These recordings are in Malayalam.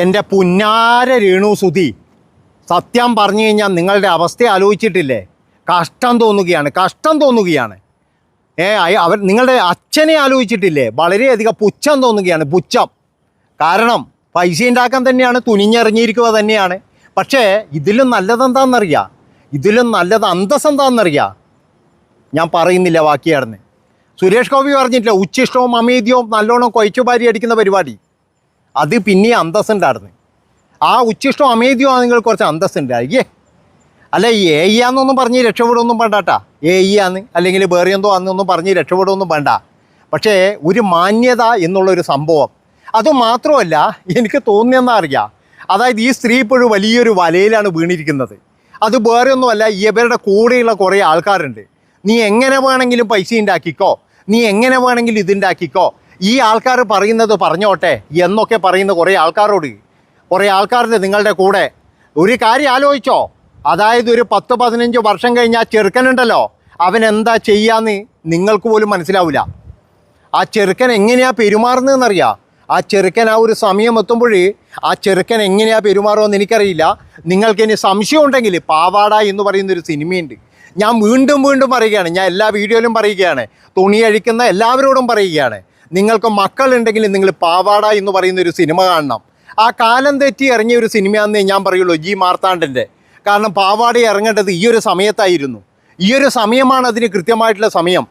എൻ്റെ പുന്നാര രേണു സുധി, സത്യം പറഞ്ഞു കഴിഞ്ഞാൽ നിങ്ങളുടെ അവസ്ഥ ആലോചിച്ചിട്ടില്ലേ? കഷ്ടം തോന്നുകയാണ്. നിങ്ങളുടെ അച്ഛനെ ആലോചിച്ചിട്ടില്ലേ? വളരെയധികം പുച്ഛം തോന്നുകയാണ്, പുച്ഛം. കാരണം പൈസ ഉണ്ടാക്കാൻ തന്നെയാണ്, തുനിഞ്ഞിറങ്ങിയിരിക്കുക തന്നെയാണ്. പക്ഷേ ഇതിലും നല്ലതെന്താണെന്നറിയാം, ഇതിലും നല്ലത് അന്തസ്സെന്താണെന്നറിയാം. ഞാൻ പറയുന്നില്ല ബാക്കിയാണെന്ന്. സുരേഷ് ഗോപി പറഞ്ഞിട്ടില്ല, ഉച്ചിഷ്ടവും അമേദ്യവും നല്ലോണം കൊയച്ചുപാരി അടിക്കുന്ന പരിപാടി. അത് പിന്നെ അന്തസ്സുണ്ടായിരുന്നു. ആ ഉച്ചിഷ്ടവും അമേദ്യവും നിങ്ങൾ കുറച്ച് അന്തസ്സുണ്ടായി. അല്ല, എന്നൊന്നും പറഞ്ഞ് രക്ഷപ്പെടുമൊന്നും വേണ്ടാട്ടാ. ആന്ന് അല്ലെങ്കിൽ വേറെ എന്തോ അന്നൊന്നും പറഞ്ഞ് രക്ഷപ്പെടുമൊന്നും വേണ്ട. പക്ഷേ ഒരു മാന്യത എന്നുള്ളൊരു സംഭവം, അതുമാത്രമല്ല എനിക്ക് തോന്നിയെന്നാ അറിയാം. അതായത് ഈ സ്ത്രീ ഇപ്പോഴും വലിയൊരു വലയിലാണ് വീണിരിക്കുന്നത്. അത് വേറെ ഒന്നുമല്ല, ഇവരുടെ കൂടെയുള്ള കുറേ ആൾക്കാരുണ്ട്. നീ എങ്ങനെ വേണമെങ്കിലും പൈസ ഉണ്ടാക്കിക്കോ, നീ എങ്ങനെ വേണമെങ്കിലും ഇതുണ്ടാക്കിക്കോ, ഈ ആൾക്കാർ പറയുന്നത് പറഞ്ഞോട്ടെ എന്നൊക്കെ പറയുന്ന കുറേ ആൾക്കാരുണ്ട് നിങ്ങളുടെ കൂടെ. ഒരു കാര്യം ആലോചിച്ചോ, അതായത് ഒരു 10-15 വർഷം കഴിഞ്ഞാൽ ചെറുക്കനുണ്ടല്ലോ, അവൻ എന്താ ചെയ്യാന്ന് നിങ്ങൾക്ക് പോലും മനസ്സിലാവില്ല. ആ ചെറുക്കൻ എങ്ങനെയാണ് പെരുമാറുന്നതെന്നറിയാം. ആ ചെറുക്കൻ ആ ഒരു സമയം എത്തുമ്പോൾ ആ ചെറുക്കൻ എങ്ങനെയാണ് പെരുമാറുമെന്ന് എനിക്കറിയില്ല. നിങ്ങൾക്കിനി സംശയം ഉണ്ടെങ്കിൽ പാവാട എന്ന് പറയുന്നൊരു സിനിമയുണ്ട്. ഞാൻ വീണ്ടും പറയുകയാണ്, ഞാൻ എല്ലാ വീഡിയോയിലും പറയുകയാണ്, തുണി അഴിക്കുന്ന എല്ലാവരോടും പറയുകയാണ്, നിങ്ങൾക്ക് മക്കളുണ്ടെങ്കിൽ നിങ്ങൾ പാവാട എന്ന് പറയുന്നൊരു സിനിമ കാണണം. ആ കാലം തെറ്റി ഇറങ്ങിയ ഒരു സിനിമയാണെന്നേ ഞാൻ പറയുള്ളൂ, ജി മാർത്താണ്ഡൻ്റെ. കാരണം പാവാട ഇറങ്ങേണ്ടത് ഈ ഒരു സമയത്തായിരുന്നു. ഈ ഒരു സമയമാണ് അതിന് കൃത്യമായിട്ടുള്ള സമയം.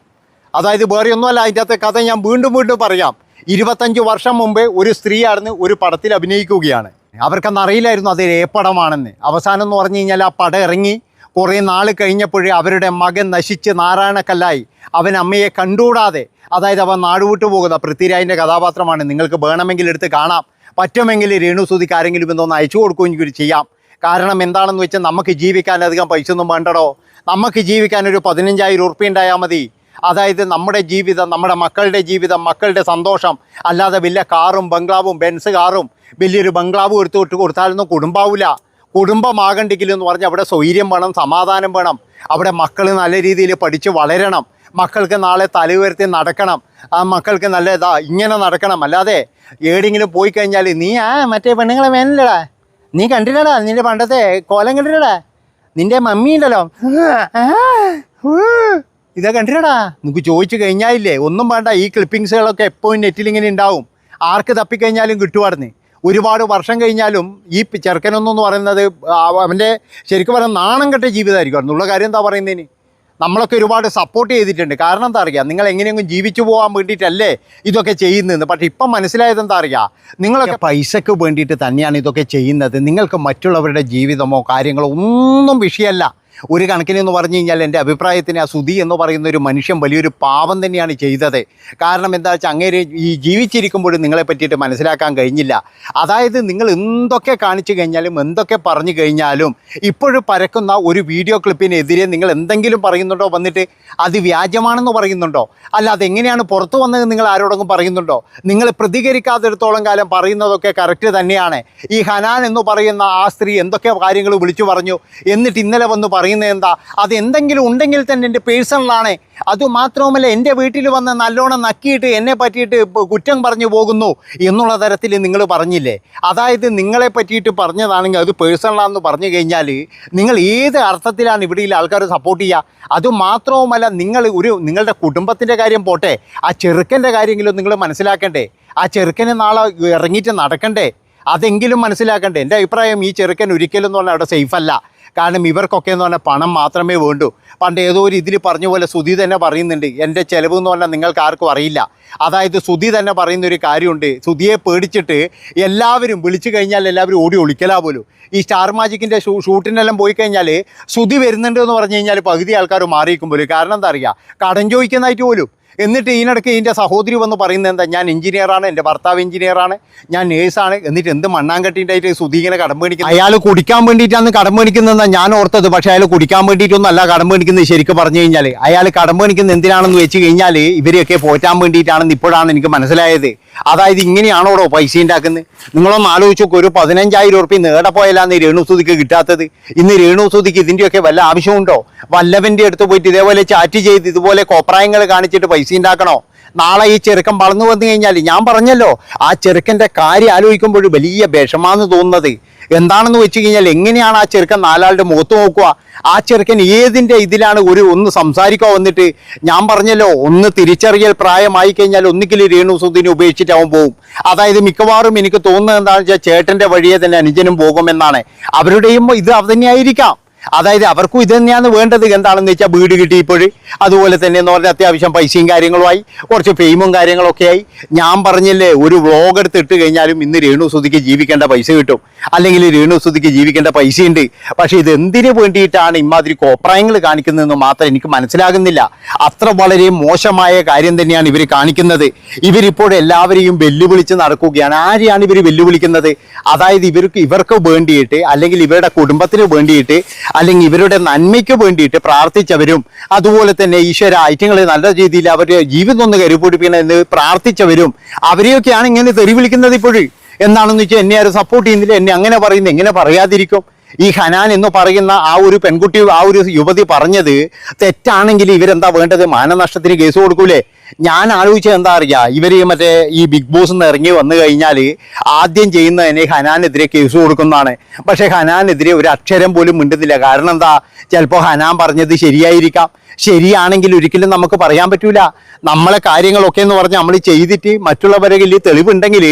അതായത് വേറെ ഒന്നുമല്ല, അതിൻ്റെ അകത്തെ കഥ ഞാൻ വീണ്ടും പറയാം. 25 വർഷം മുമ്പേ ഒരു സ്ത്രീയായിരുന്നു ഒരു പടത്തിൽ അഭിനയിക്കുകയാണ്. അവർക്കൊന്നും അറിയില്ലായിരുന്നു അത് ഏപ്പടമാണെന്ന്. അവസാനം എന്ന് പറഞ്ഞു കഴിഞ്ഞാൽ ആ പടം ഇറങ്ങി കുറേ നാൾ കഴിഞ്ഞപ്പോഴേ അവരുടെ മകൻ നശിച്ച് നാരായണക്കല്ലായി. അവൻ അമ്മയെ കണ്ടുകൂടാതെ, അതായത് അവൻ നാടുവിട്ടു പോകുന്ന പൃഥ്വിരാജിൻ്റെ കഥാപാത്രമാണ്. നിങ്ങൾക്ക് വേണമെങ്കിൽ എടുത്ത് കാണാം, പറ്റുമെങ്കിൽ രേണു സുധിക്ക് ആരെങ്കിലും എന്തോന്ന് അയച്ചു കൊടുക്കുകയും ചെയ്യാം. കാരണം എന്താണെന്ന് വെച്ചാൽ നമുക്ക് ജീവിക്കാൻ അധികം പൈസ ഒന്നും വേണ്ടടോ. നമുക്ക് ജീവിക്കാൻ ഒരു 15,000 ഉറുപ്പിക ഉണ്ടായാൽ മതി. അതായത് നമ്മുടെ ജീവിതം, നമ്മുടെ മക്കളുടെ ജീവിതം, മക്കളുടെ സന്തോഷം. അല്ലാതെ വലിയ കാറും ബംഗ്ലാവും, ബെൻസ് കാറും വലിയൊരു ബംഗ്ലാവും എടുത്ത് കൊടുത്താലൊന്നും കുടുംബമാവില്ല. കുടുംബമാകണ്ടെങ്കിലെന്ന് പറഞ്ഞാൽ അവിടെ സ്വൈര്യം വേണം, സമാധാനം വേണം. അവിടെ മക്കൾ നല്ല രീതിയിൽ പഠിച്ച് വളരണം, മക്കൾക്ക് നാളെ തലയുയർത്തി നടക്കണം, ആ മക്കൾക്ക് നല്ല ഇങ്ങനെ നടക്കണം. അല്ലാതെ എവിടെയെങ്കിലും പോയി കഴിഞ്ഞാൽ നീ മറ്റേ പെണ്ണുങ്ങളെ വേനല്ലടാ, നീ കണ്ടില്ലടാ, നിൻ്റെ പണ്ടത്തെ കോലം കണ്ടില്ലടാ, നിൻ്റെ മമ്മി ഉണ്ടല്ലോ ഇതാ കണ്ടില്ലടാ, നിങ്ങൾക്ക് ചോദിച്ചു കഴിഞ്ഞാലില്ലേ ഒന്നും വേണ്ട. ഈ ക്ലിപ്പിങ്സുകളൊക്കെ എപ്പോഴും നെറ്റിലിങ്ങനെ ഉണ്ടാവും. ആർക്ക് തപ്പിക്കഴിഞ്ഞാലും കിട്ടുമായിരുന്നു. ഒരുപാട് വർഷം കഴിഞ്ഞാലും ഈ ചെറുക്കനൊന്നെന്ന് പറയുന്നത് അവൻ്റെ ശരിക്കും പറഞ്ഞാൽ നാണം കെട്ട ജീവിതമായിരിക്കും. എന്നുള്ള കാര്യം എന്താ പറയുന്നതിന് നമ്മളൊക്കെ ഒരുപാട് സപ്പോർട്ട് ചെയ്തിട്ടുണ്ട്. കാരണം എന്താ അറിയുക, നിങ്ങൾ എങ്ങനെയെങ്കിലും ജീവിച്ചു പോകാൻ വേണ്ടിയിട്ടല്ലേ ഇതൊക്കെ ചെയ്യുന്നതെന്ന്. പക്ഷേ ഇപ്പം മനസ്സിലായത് എന്താ അറിയുക, നിങ്ങളൊക്കെ പൈസക്ക് വേണ്ടിയിട്ട് തന്നെയാണ് ഇതൊക്കെ ചെയ്യുന്നത്. നിങ്ങൾക്ക് മറ്റുള്ളവരുടെ ജീവിതമോ കാര്യങ്ങളോ ഒന്നും വിഷയമല്ല. ഒരു കണക്കിനെന്ന് പറഞ്ഞു കഴിഞ്ഞാൽ എൻ്റെ അഭിപ്രായത്തിന് ആ സുധി എന്ന് പറയുന്ന ഒരു മനുഷ്യൻ വലിയൊരു പാപം തന്നെയാണ് ചെയ്തത്. കാരണം എന്താ വെച്ചാൽ അങ്ങേര് ഈ ജീവിച്ചിരിക്കുമ്പോഴും നിങ്ങളെ പറ്റിയിട്ട് മനസ്സിലാക്കാൻ കഴിഞ്ഞില്ല. അതായത് നിങ്ങൾ എന്തൊക്കെ കാണിച്ചു കഴിഞ്ഞാലും എന്തൊക്കെ പറഞ്ഞു കഴിഞ്ഞാലും ഇപ്പോഴും പരക്കുന്ന ഒരു വീഡിയോ ക്ലിപ്പിനെതിരെ നിങ്ങൾ എന്തെങ്കിലും പറയുന്നുണ്ടോ, വന്നിട്ട് അത് വ്യാജമാണെന്ന് പറയുന്നുണ്ടോ, അല്ല അതെങ്ങനെയാണ് പുറത്തു വന്നത് നിങ്ങൾ ആരോടെങ്കിലും പറയുന്നുണ്ടോ? നിങ്ങൾ പ്രതികരിക്കാത്തിടത്തോളം കാലം പറയുന്നതൊക്കെ കറക്റ്റ് തന്നെയാണ്. ഈ ഹനാൻ എന്ന് പറയുന്ന ആ സ്ത്രീ എന്തൊക്കെ കാര്യങ്ങൾ വിളിച്ചു പറഞ്ഞു, എന്നിട്ട് ഇന്നലെ വന്ന് പറയുന്നത് എന്താ, അത് എന്തെങ്കിലും ഉണ്ടെങ്കിൽ തന്നെ എൻ്റെ പേഴ്സണലാണ്. അതുമാത്രവുമല്ല, എൻ്റെ വീട്ടിൽ വന്ന് നല്ലോണം നക്കിയിട്ട് എന്നെ പറ്റിയിട്ട് കുറ്റം പറഞ്ഞു പോകുന്നു എന്നുള്ള തരത്തിൽ നിങ്ങൾ പറഞ്ഞില്ലേ. അതായത് നിങ്ങളെ പറ്റിയിട്ട് പറഞ്ഞതാണെങ്കിൽ അത് പേഴ്സണലാണെന്ന് പറഞ്ഞു കഴിഞ്ഞാൽ നിങ്ങൾ ഏത് അർത്ഥത്തിലാണ് ഇവിടെയുള്ള ആൾക്കാർ സപ്പോർട്ട് ചെയ്യുക? അതുമാത്രവുമല്ല, നിങ്ങളുടെ കുടുംബത്തിൻ്റെ കാര്യം പോട്ടെ, ആ ചെറുക്കൻ്റെ കാര്യമെങ്കിലും നിങ്ങൾ മനസ്സിലാക്കണ്ടേ? ആ ചെറുക്കനെ നാളെ ഇറങ്ങിയിട്ട് നടക്കണ്ടേ? അതെങ്കിലും മനസ്സിലാക്കണ്ടേ? എൻ്റെ അഭിപ്രായം ഈ ചെറുക്കൻ ഒരിക്കലും എന്ന് പറഞ്ഞാൽ അവിടെ സേഫല്ല. കാരണം ഇവർക്കൊക്കെ എന്ന് പറഞ്ഞാൽ പണം മാത്രമേ വേണ്ടൂ. പണ്ട് ഏതോ ഒരു ഇതിൽ പറഞ്ഞ പോലെ സുധി തന്നെ പറയുന്നുണ്ട്, എൻ്റെ ചിലവ് എന്ന് പറഞ്ഞാൽ നിങ്ങൾക്ക് ആർക്കും അറിയില്ല. അതായത് സുധി തന്നെ പറയുന്നൊരു കാര്യമുണ്ട്, സുധിയെ പേടിച്ചിട്ട് എല്ലാവരും വിളിച്ചു കഴിഞ്ഞാൽ എല്ലാവരും ഓടി ഒളിക്കലാ പോലും. ഈ സ്റ്റാർ മാജിക്കിൻ്റെ ഷൂട്ടിനെല്ലാം പോയി കഴിഞ്ഞാൽ സുധി വരുന്നുണ്ട് എന്ന് പറഞ്ഞു കഴിഞ്ഞാൽ പകുതി ആൾക്കാർ മാറിയിരിക്കും പോലും. കാരണം എന്താ അറിയുക, കടം ചോദിക്കുന്നതായിട്ട് പോലും. എന്നിട്ട് ഇതിനിടയ്ക്ക് ഇതിൻ്റെ സഹോദരി വന്ന് പറയുന്നത് എന്താ, ഞാൻ എഞ്ചിനീയറാണ്, എൻ്റെ ഭർത്താവ് എഞ്ചിനീയറാണ്, ഞാൻ നേഴ്സാണ്. എന്നിട്ട് എന്ത് മണ്ണാങ്കട്ടിണ്ടായിട്ട് സുധി ഇങ്ങനെ കടം മേടിക്കുന്നത്? അയാൾ കുടിക്കാൻ വേണ്ടിയിട്ടാണ് കടം മേടിക്കുന്നതെന്നാണ് ഞാൻ ഓർത്തത്. പക്ഷേ അയാൾ കുടിക്കാൻ വേണ്ടിയിട്ടൊന്നും അല്ല കടം മേടിക്കുന്നത്. ശരിക്കും പറഞ്ഞു കഴിഞ്ഞാൽ അയാൾ കടം മേടിക്കുന്നത് എന്തിനാണെന്ന് വെച്ച് കഴിഞ്ഞാൽ ഇവരെയൊക്കെ പോറ്റാൻ വേണ്ടിയിട്ടാണെന്ന് ഇപ്പോഴാണ് എനിക്ക് മനസ്സിലായത്. അതായത് ഇങ്ങനെയാണോടോ പൈസ ഉണ്ടാക്കുന്നത്? നിങ്ങളൊന്ന് ആലോചിച്ച് നോക്കും, ഒരു 15,000 ഉറുപ്പിക നേടെ പോയാലാണ് രേണു സുധിക്ക് കിട്ടാത്തത്. ഇന്ന് രേണു സുധിക്ക് ഇതിൻ്റെയൊക്കെ വല്ല ആവശ്യമുണ്ടോ? വല്ലവൻ്റെ അടുത്ത് പോയിട്ട് ഇതേപോലെ ചാറ്റ് ചെയ്ത് ഇതുപോലെ കോപ്രായങ്ങൾ കാണിച്ചിട്ട് പൈസ ഉണ്ടാക്കണോ? നാളെ ഈ ചെറുക്കൻ വളർന്നു വന്നു കഴിഞ്ഞാൽ ഞാൻ പറഞ്ഞല്ലോ ആ ചെറുക്കൻ്റെ കാര്യം ആലോചിക്കുമ്പോൾ വലിയ വിഷമാന്ന് തോന്നുന്നത്. എന്താണെന്ന് വെച്ച് കഴിഞ്ഞാൽ എങ്ങനെയാണ് ആ ചെറുക്കൻ നാലാളുടെ മുഖത്ത് നോക്കുക? ആ ചെറുക്കൻ ഏതിൻ്റെ ഇതിലാണ് ഒന്ന് സംസാരിക്കുക വന്നിട്ട്? ഞാൻ പറഞ്ഞല്ലോ ഒന്ന് തിരിച്ചറിയൽ പ്രായമായി കഴിഞ്ഞാൽ ഒന്നുകിൽ രേണുസുധീനെ ഉപേക്ഷിച്ചിട്ട് അവൻ പോകും. അതായത് മിക്കവാറും എനിക്ക് തോന്നുന്നത് എന്താണെന്ന് വെച്ചാൽ ചേട്ടൻ്റെ വഴിയെ തന്നെ അനുജനും പോകുമെന്നാണ്. അവരുടെയും ഇത് അത് തന്നെയായിരിക്കാം. അതായത് അവർക്കും ഇത് തന്നെയാണ് വേണ്ടത്. എന്താണെന്ന് വെച്ചാൽ വീട് കിട്ടി ഇപ്പോഴും, അതുപോലെ തന്നെ എന്ന് പറഞ്ഞാൽ അത്യാവശ്യം പൈസയും കാര്യങ്ങളുമായി, കുറച്ച് ഫെയിമും കാര്യങ്ങളൊക്കെ ആയി. ഞാൻ പറഞ്ഞില്ലേ ഒരു വ്ളോഗ് എടുത്തിട്ട് കഴിഞ്ഞാലും ഇന്ന് രേണുസുധിക്ക് ജീവിക്കേണ്ട പൈസ കിട്ടും, അല്ലെങ്കിൽ രേണുസുധിക്ക് ജീവിക്കേണ്ട പൈസയുണ്ട്. പക്ഷേ ഇത് എന്തിനു വേണ്ടിയിട്ടാണ് ഇമാതിരി കോപ്രായങ്ങൾ കാണിക്കുന്നതെന്ന് മാത്രം എനിക്ക് മനസ്സിലാകുന്നില്ല. അത്ര വളരെ മോശമായ കാര്യം തന്നെയാണ് ഇവർ കാണിക്കുന്നത്. ഇവരിപ്പോൾ എല്ലാവരെയും വെല്ലുവിളിച്ച് നടക്കുകയാണ്. ആരെയാണ് ഇവർ വെല്ലുവിളിക്കുന്നത്? അതായത് ഇവർക്ക് വേണ്ടിയിട്ട്, അല്ലെങ്കിൽ ഇവരുടെ കുടുംബത്തിന് വേണ്ടിയിട്ട്, അല്ലെങ്കിൽ ഇവരുടെ നന്മയ്ക്ക് വേണ്ടിയിട്ട് പ്രാർത്ഥിച്ചവരും, അതുപോലെ തന്നെ ഈശ്വര ഐറ്റങ്ങളെ നല്ല രീതിയിൽ അവരുടെ ജീവിതം ഒന്ന് കരുപിടിപ്പിക്കണം എന്ന് പ്രാർത്ഥിച്ചവരും, അവരെയൊക്കെയാണ് ഇങ്ങനെ തെറി വിളിക്കുന്നത് ഇപ്പോഴും. എന്താണെന്ന് വെച്ചാൽ എന്നെ ആരും സപ്പോർട്ട് ചെയ്യുന്നില്ല, എന്നെ അങ്ങനെ പറയുന്നു. എങ്ങനെ പറയാതിരിക്കും? ഈ ഹനാൻ എന്ന് പറയുന്ന ആ ഒരു പെൺകുട്ടി, ആ ഒരു യുവതി പറഞ്ഞത് തെറ്റാണെങ്കിൽ ഇവരെന്താ വേണ്ടത്? മാനനഷ്ടത്തിന് കേസ് കൊടുക്കൂലേ? ഞാൻ ആലോചിച്ചത് എന്താ അറിയാ, ഇവർ മറ്റേ ഈ ബിഗ് ബോസ് നിന്ന് ഇറങ്ങി വന്നു കഴിഞ്ഞാൽ ആദ്യം ചെയ്യുന്നതിന് ഹനാനെതിരെ കേസ് കൊടുക്കുന്നതാണ്. പക്ഷേ ഹനാനെതിരെ ഒരു അക്ഷരം പോലും മിണ്ടുന്നില്ല. കാരണം എന്താ? ചിലപ്പോൾ ഹനാൻ പറഞ്ഞത് ശരിയായിരിക്കാം. ശരിയാണെങ്കിൽ ഒരിക്കലും നമുക്ക് പറയാൻ പറ്റൂല. നമ്മളെ കാര്യങ്ങളൊക്കെ എന്ന് പറഞ്ഞാൽ നമ്മൾ ചെയ്തിട്ട് മറ്റുള്ളവരെ തെളിവുണ്ടെങ്കിൽ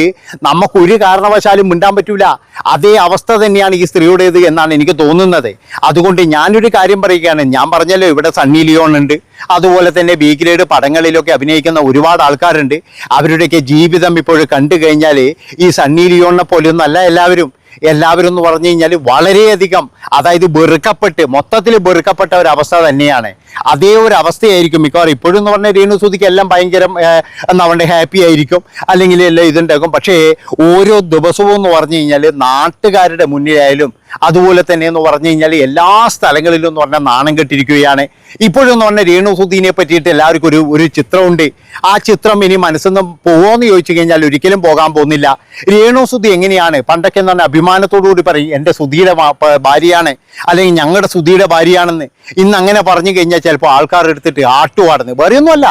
നമുക്കൊരു കാരണവശാലും മിണ്ടാൻ പറ്റൂല. അതേ അവസ്ഥ തന്നെയാണ് ഈ സ്ത്രീയുടേത് എന്നാണ് എനിക്ക് തോന്നുന്നത്. അതുകൊണ്ട് ഞാനൊരു കാര്യം പറയുകയാണ്. ഞാൻ പറഞ്ഞല്ലോ ഇവിടെ സണ്ണി ലിയോൺ ഉണ്ട്, അതുപോലെ തന്നെ ബി ഗ്രേഡ് പടങ്ങളിലൊക്കെ അഭിനയിക്കുന്ന ഒരുപാട് ആൾക്കാരുണ്ട്. അവരുടെയൊക്കെ ജീവിതം ഇപ്പോൾ കണ്ടു കഴിഞ്ഞാൽ ഈ സണ്ണി ലിയോണിനെ പോലെയൊന്നും അല്ല എല്ലാവരും എന്ന് പറഞ്ഞു കഴിഞ്ഞാൽ വളരെയധികം, അതായത് മൊത്തത്തിൽ വെറുക്കപ്പെട്ട ഒരവസ്ഥ തന്നെയാണ്. അതേ ഒരു അവസ്ഥയായിരിക്കും മിക്കവാറും ഇപ്പോഴും എന്ന് പറഞ്ഞാൽ രേണുസുധിക്ക് എല്ലാം ഭയങ്കര എന്താ പറയുക ഹാപ്പി ആയിരിക്കും, അല്ലെങ്കിൽ എല്ലാം ഇതുണ്ടാക്കും. പക്ഷേ ഓരോ ദിവസവും എന്ന് പറഞ്ഞു കഴിഞ്ഞാൽ നാട്ടുകാരുടെ മുന്നിലായാലും അതുപോലെ തന്നെ എന്ന് പറഞ്ഞു കഴിഞ്ഞാൽ എല്ലാ സ്ഥലങ്ങളിലും എന്ന് പറഞ്ഞാൽ നാണം കെട്ടിരിക്കുകയാണ്. ഇപ്പോഴെന്ന് പറഞ്ഞാൽ രേണുസുധീനെ പറ്റിയിട്ട് എല്ലാവർക്കും ഒരു ചിത്രമുണ്ട്. ആ ചിത്രം ഇനി മനസ്സിന്ന് പോകുമെന്ന് ചോദിച്ചു കഴിഞ്ഞാൽ ഒരിക്കലും പോകാൻ പോകുന്നില്ല. രേണുസുധി എങ്ങനെയാണ് പണ്ടൊക്കെ എന്ന് പറഞ്ഞാൽ അഭിമാനത്തോടുകൂടി പറയും എൻ്റെ സുധിയുടെ ഭാര്യയാണ്, അല്ലെങ്കിൽ ഞങ്ങളുടെ സുധിയുടെ ഭാര്യയാണെന്ന്. ഇന്ന് അങ്ങനെ പറഞ്ഞു കഴിഞ്ഞാൽ ചിലപ്പോൾ ആൾക്കാർ എടുത്തിട്ട് ആട്ടുപാടുന്നു. വേറെയൊന്നുമല്ല,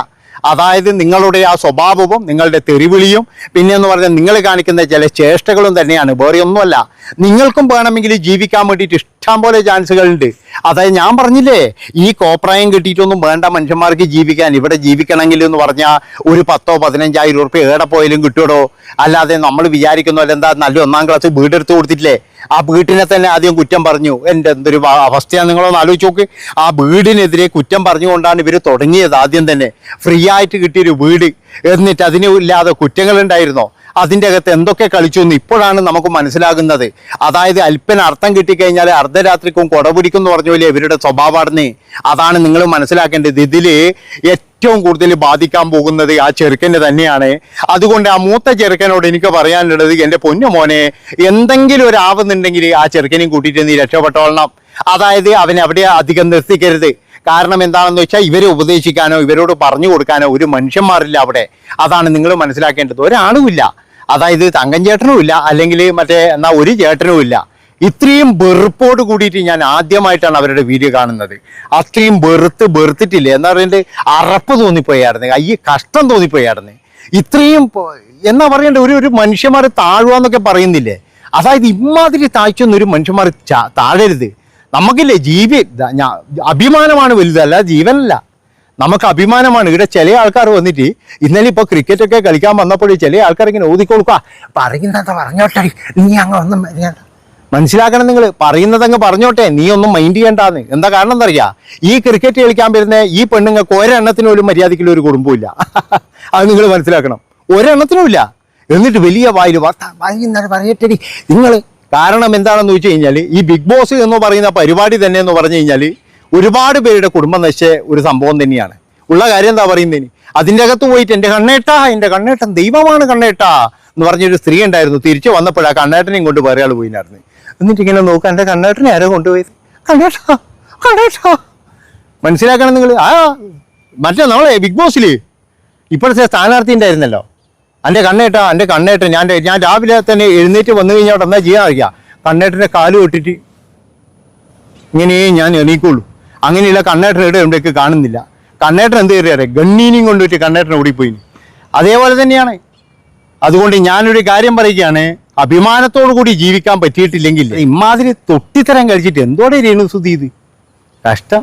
അതായത് നിങ്ങളുടെ ആ സ്വഭാവവും നിങ്ങളുടെ തെറിവിളിയും പിന്നെ എന്ന് പറഞ്ഞാൽ നിങ്ങൾ കാണിക്കുന്ന ചില ചേഷ്ടകളും തന്നെയാണ്, വേറെ ഒന്നുമല്ല. നിങ്ങൾക്കും വേണമെങ്കിൽ ജീവിക്കാൻ വേണ്ടിയിട്ട് ഇഷ്ടം പോലെ ചാൻസുകളുണ്ട്. അതായത് ഞാൻ പറഞ്ഞില്ലേ ഈ കോപ്രായം കിട്ടിയിട്ടൊന്നും വേണ്ട മനുഷ്യന്മാർക്ക് ജീവിക്കാൻ. ഇവിടെ ജീവിക്കണമെങ്കിൽ എന്ന് പറഞ്ഞാൽ ഒരു 10,000-15,000 ഉറുപ്പ്യ ഏടെ പോയാലും കിട്ടുമോ? അല്ലാതെ നമ്മൾ വിചാരിക്കുന്നല്ലോ എന്താ നല്ല 1-ാം ക്ലാസ് വീടെടുത്ത് കൊടുത്തിട്ടില്ലേ, ആ വീട്ടിനെ തന്നെ ആദ്യം കുറ്റം പറഞ്ഞു. എൻ്റെ എന്തൊരു അവസ്ഥയാണ് നിങ്ങളൊന്ന് ആലോചിച്ച് നോക്ക്. ആ വീടിനെതിരെ കുറ്റം പറഞ്ഞുകൊണ്ടാണ് ഇവർ തുടങ്ങിയത്. ആദ്യം തന്നെ ഫ്രീ ആയിട്ട് കിട്ടിയൊരു വീട്, എന്നിട്ട് അതിനില്ലാതെ കുറ്റങ്ങളുണ്ടായിരുന്നോ? അതിൻ്റെ അകത്ത് എന്തൊക്കെ കളിച്ചു എന്ന് ഇപ്പോഴാണ് നമുക്ക് മനസ്സിലാകുന്നത്. അതായത് അല്പന അർത്ഥം കിട്ടിക്കഴിഞ്ഞാൽ അർദ്ധരാത്രിക്കും കൊടപിടിക്കും എന്ന് പറഞ്ഞ പോലെ ഇവരുടെ സ്വഭാവമാണെന്ന്. അതാണ് നിങ്ങൾ മനസ്സിലാക്കേണ്ടത്. ഇതിൽ ഏറ്റവും കൂടുതൽ ബാധിക്കാൻ പോകുന്നത് ആ ചെറുക്കൻ്റെ തന്നെയാണ്. അതുകൊണ്ട് ആ മൂത്ത ചെറുക്കനോട് എനിക്ക് പറയാനുള്ളത്, എൻ്റെ പൊന്നു മോനെ, എന്തെങ്കിലും ഒരു ആവുന്നുണ്ടെങ്കിൽ ആ ചെറുക്കനെയും കൂട്ടിയിട്ട് നീ രക്ഷപ്പെട്ടോളണം. അതായത് അവനെ അവിടെ അധികം നിർത്തിക്കരുത്. കാരണം എന്താണെന്ന് വെച്ചാൽ ഇവരെ ഉപദേശിക്കാനോ ഇവരോട് പറഞ്ഞു കൊടുക്കാനോ ഒരു മനുഷ്യന്മാരില്ല അവിടെ. അതാണ് നിങ്ങൾ മനസ്സിലാക്കേണ്ടത്. ഒരാളുമില്ല, അതായത് തങ്കൻ ചേട്ടനും ഇല്ല, അല്ലെങ്കിൽ ഒരു ചേട്ടനും ഇല്ല. ഇത്രയും വെറുപ്പോട് കൂടിയിട്ട് ഞാൻ ആദ്യമായിട്ടാണ് അവരുടെ വീഡിയോ കാണുന്നത്. അത്രയും വെറുത്തിട്ടില്ല എന്താ പറയുന്നത്, അറപ്പ് തോന്നിപ്പോയായിരുന്നു, കഷ്ടം തോന്നിപ്പോയായിരുന്നു. ഇത്രയും എന്നാ പറയണ്ടേ, ഒരു മനുഷ്യന്മാർ താഴുവാന്നൊക്കെ പറയുന്നില്ലേ, അതായത് ഇമാതിരി താഴ്ചൊന്നും ഒരു മനുഷ്യന്മാർ താഴരുത്. നമുക്കില്ലേ അഭിമാനമാണ് വലുതല്ല, ജീവനല്ല, നമുക്ക് അഭിമാനമാണ്. ഇവിടെ ചില ആൾക്കാർ വന്നിട്ട് ഇന്നലെ ഇപ്പോൾ ക്രിക്കറ്റൊക്കെ കളിക്കാൻ വന്നപ്പോൾ ചില ആൾക്കാർ ഇങ്ങനെ ഓതിക്കൊടുക്കുക, പറയുന്നത് പറഞ്ഞോട്ടെ, നീ അങ്ങ് ഒന്നും മനസ്സിലാക്കണം. നിങ്ങൾ പറയുന്നതങ്ങ് പറഞ്ഞോട്ടെ, നീ ഒന്നും മൈൻഡ് ചെയ്യണ്ടാന്ന്. എന്താ കാരണം എന്താ അറിയാ, ഈ ക്രിക്കറ്റ് കളിക്കാൻ വരുന്ന ഈ പെണ്ണുങ്ങൾക്ക് ഒരെണ്ണത്തിനും ഒരു മര്യാദയ്ക്കുള്ള ഒരു കുടുംബമില്ല. അത് നിങ്ങൾ മനസ്സിലാക്കണം, ഒരെണ്ണത്തിനും ഇല്ല. എന്നിട്ട് വലിയ വായിൽ പറയട്ടെ നിങ്ങൾ. കാരണം എന്താണെന്ന് വെച്ച് കഴിഞ്ഞാൽ ഈ ബിഗ് ബോസ് എന്ന് പറയുന്ന പരിപാടി തന്നെ എന്ന് പറഞ്ഞു കഴിഞ്ഞാൽ ഒരുപാട് പേരുടെ കുടുംബം നശിച്ച ഒരു സംഭവം തന്നെയാണ്. ഉള്ള കാര്യം എന്താ പറയുന്നതിന്, അതിൻ്റെ അകത്ത് പോയിട്ട് എൻ്റെ കണ്ണേട്ടൻ ദൈവമാണ് കണ്ണേട്ടാ എന്ന് പറഞ്ഞൊരു സ്ത്രീ ഉണ്ടായിരുന്നു. തിരിച്ചു വന്നപ്പോഴാണ് കണ്ണേട്ടനെയും കൊണ്ട് വേറെ ആൾ പോയിനായിരുന്നു. എന്നിട്ട് ഇങ്ങനെ നോക്കാം, എൻ്റെ കണ്ണേട്ടനെ ആരോ കൊണ്ടുപോയത്, കണ്ണേട്ടാ മനസ്സിലാക്കണം നിങ്ങൾ. നമ്മളെ ബിഗ് ബോസിൽ ഇപ്പോഴത്തെ സ്ഥാനാർത്ഥി ഉണ്ടായിരുന്നല്ലോ, എൻ്റെ കണ്ണേട്ടൻ ഞാൻ രാവിലെ തന്നെ എഴുന്നേറ്റ് വന്നു കഴിഞ്ഞാൽ എന്താ ചെയ്യാൻ അറിയാം, കണ്ണേട്ടൻ്റെ കാല് തൊട്ടിട്ട് ഇങ്ങനെ ഞാൻ എണീക്കുള്ളൂ. അങ്ങനെയുള്ള കണ്ണേട്ടൻ ഇവിടെ കാണുന്നില്ല. കണ്ണേട്ടൻ എന്ത് കയറിയാറേ, ഗണ്ണീനെയും കൊണ്ടുപോയിട്ട് കണ്ണേട്ടൻ ഓടിപ്പോയി. അതേപോലെ തന്നെയാണ്. അതുകൊണ്ട് ഞാനൊരു കാര്യം പറയുകയാണ്, അഭിമാനത്തോടു കൂടി ജീവിക്കാൻ പറ്റിയിട്ടില്ലെങ്കിൽ ഇമാതിരി തൊട്ടിത്തരം കഴിച്ചിട്ട് എന്തോടെ രേണു സുധി ഇത് കഷ്ടം.